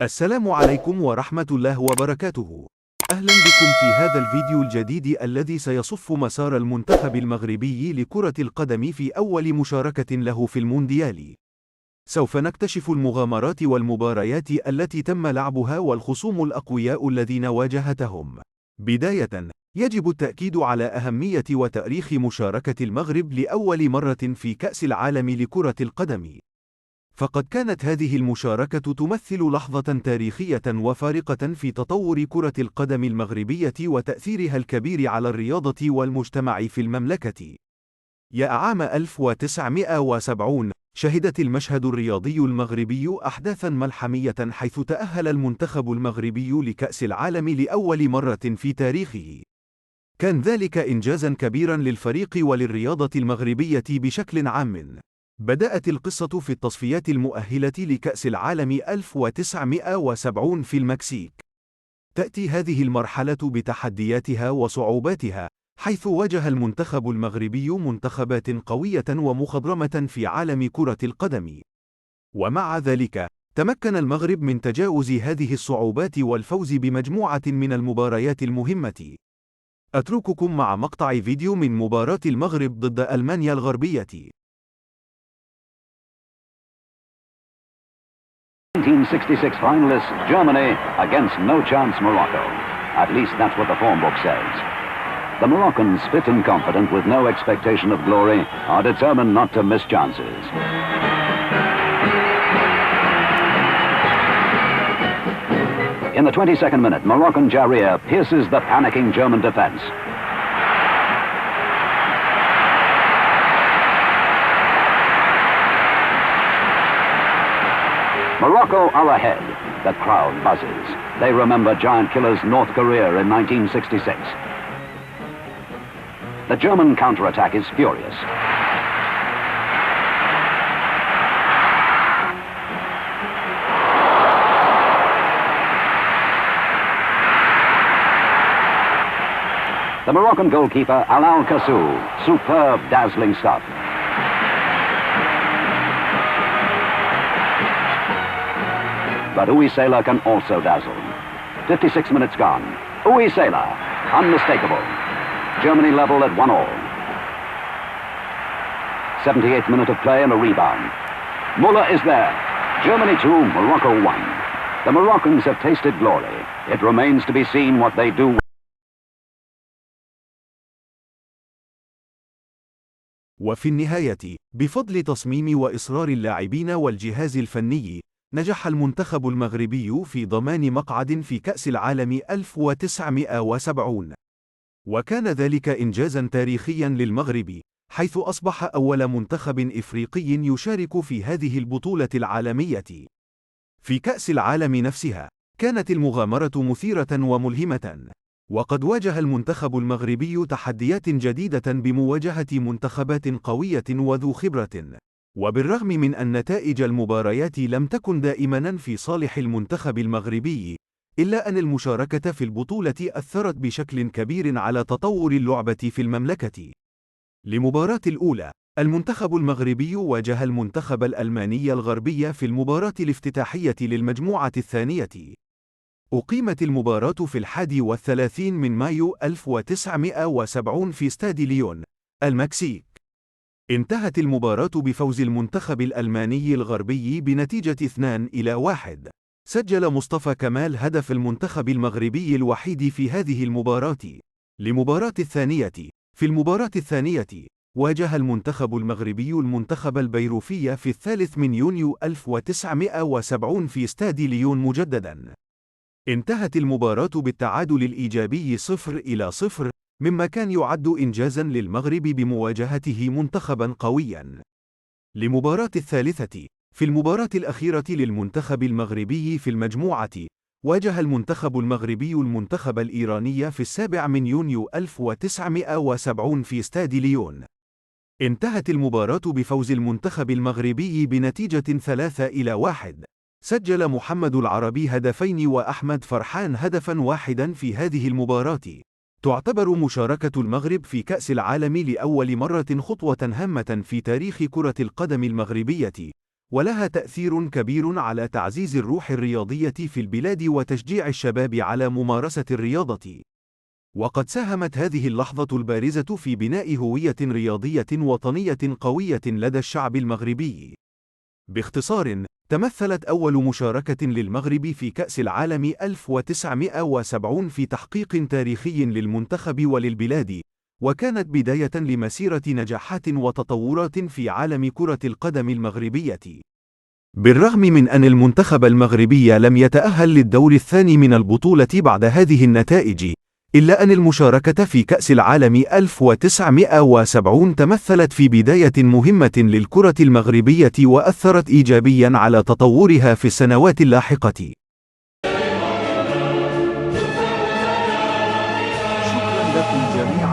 السلام عليكم ورحمة الله وبركاته. أهلا بكم في هذا الفيديو الجديد الذي سيصف مسار المنتخب المغربي لكرة القدم في أول مشاركة له في المونديال. سوف نكتشف المغامرات والمباريات التي تم لعبها والخصوم الأقوياء الذين واجهتهم. بداية، يجب التأكيد على أهمية وتاريخ مشاركة المغرب لأول مرة في كأس العالم لكرة القدم. فقد كانت هذه المشاركة تمثل لحظة تاريخية وفارقة في تطور كرة القدم المغربية وتأثيرها الكبير على الرياضة والمجتمع في المملكة. يا عام 1970 شهدت المشهد الرياضي المغربي أحداثاً ملحمية، حيث تأهل المنتخب المغربي لكأس العالم لأول مرة في تاريخه. كان ذلك إنجازاً كبيراً للفريق وللرياضة المغربية بشكل عام. بدأت القصة في التصفيات المؤهلة لكأس العالم 1970 في المكسيك. تأتي هذه المرحلة بتحدياتها وصعوباتها، حيث واجه المنتخب المغربي منتخبات قوية ومخضرمة في عالم كرة القدم. ومع ذلك، تمكن المغرب من تجاوز هذه الصعوبات والفوز بمجموعة من المباريات المهمة. أترككم مع مقطع فيديو من مباراة المغرب ضد ألمانيا الغربية. 1966 finalists Germany against no chance Morocco. At least that's what the form book says. The Moroccans, fit and confident with no expectation of glory, are determined not to miss chances. In the 22nd minute, Moroccan Jarir pierces the panicking German defense. Morocco are ahead. The crowd buzzes. They remember giant killers North Korea in 1966. The German counterattack is furious. The Moroccan goalkeeper Alal Kassou, superb, dazzling stuff. But Uwe Seeler can also dazzle. 56 minutes gone. Uwe Seeler, unmistakable. Germany level at 1-1. 78th minute of play and a rebound. Muller is there. Germany 2, Morocco 1. The Moroccans have tasted glory. It remains to be seen what they do. وفي النهاية، بفضل تصميم وإصرار اللاعبين والجهاز الفني، نجح المنتخب المغربي في ضمان مقعد في كأس العالم 1970. وكان ذلك إنجازاً تاريخياً للمغرب، حيث أصبح أول منتخب إفريقي يشارك في هذه البطولة العالمية. في كأس العالم نفسها، كانت المغامرة مثيرة وملهمة. وقد واجه المنتخب المغربي تحديات جديدة بمواجهة منتخبات قوية وذو خبرة. وبالرغم من أن نتائج المباريات لم تكن دائماً في صالح المنتخب المغربي، إلا أن المشاركة في البطولة أثرت بشكل كبير على تطور اللعبة في المملكة. لمباراة الأولى، المنتخب المغربي واجه المنتخب الألماني الغربي في المباراة الافتتاحية للمجموعة الثانية. أقيمت المباراة في 31 من مايو 1970 في استاد ليون، المكسيك. انتهت المباراة بفوز المنتخب الألماني الغربي بنتيجة 2-1. سجل مصطفى كمال هدف المنتخب المغربي الوحيد في هذه المباراة. لمباراة الثانية، في المباراة الثانية، واجه المنتخب المغربي المنتخب البيروفي في 3 من يونيو 1970 في استاد ليون مجددا. انتهت المباراة بالتعادل الإيجابي 0-0، مما كان يعد إنجازاً للمغرب بمواجهته منتخباً قوياً. لمباراة الثالثة، في المباراة الأخيرة للمنتخب المغربي في المجموعة، واجه المنتخب المغربي المنتخب الإيراني في 7 من يونيو 1970 في استاد ليون. انتهت المباراة بفوز المنتخب المغربي بنتيجة 3-1. سجل محمد العربي هدفين وأحمد فرحان هدفاً واحداً في هذه المباراة. تعتبر مشاركة المغرب في كأس العالم لأول مرة خطوة هامة في تاريخ كرة القدم المغربية، ولها تأثير كبير على تعزيز الروح الرياضية في البلاد وتشجيع الشباب على ممارسة الرياضة. وقد ساهمت هذه اللحظة البارزة في بناء هوية رياضية وطنية قوية لدى الشعب المغربي. باختصار، تمثلت أول مشاركة للمغرب في كأس العالم 1970 في تحقيق تاريخي للمنتخب وللبلاد، وكانت بداية لمسيرة نجاحات وتطورات في عالم كرة القدم المغربية. بالرغم من أن المنتخب المغربي لم يتأهل للدور الثاني من البطولة بعد هذه النتائج، إلا أن المشاركة في كأس العالم 1970 تمثلت في بداية مهمة للكرة المغربية وأثرت إيجابياً على تطورها في السنوات اللاحقة. شكراً لكم جميعاً.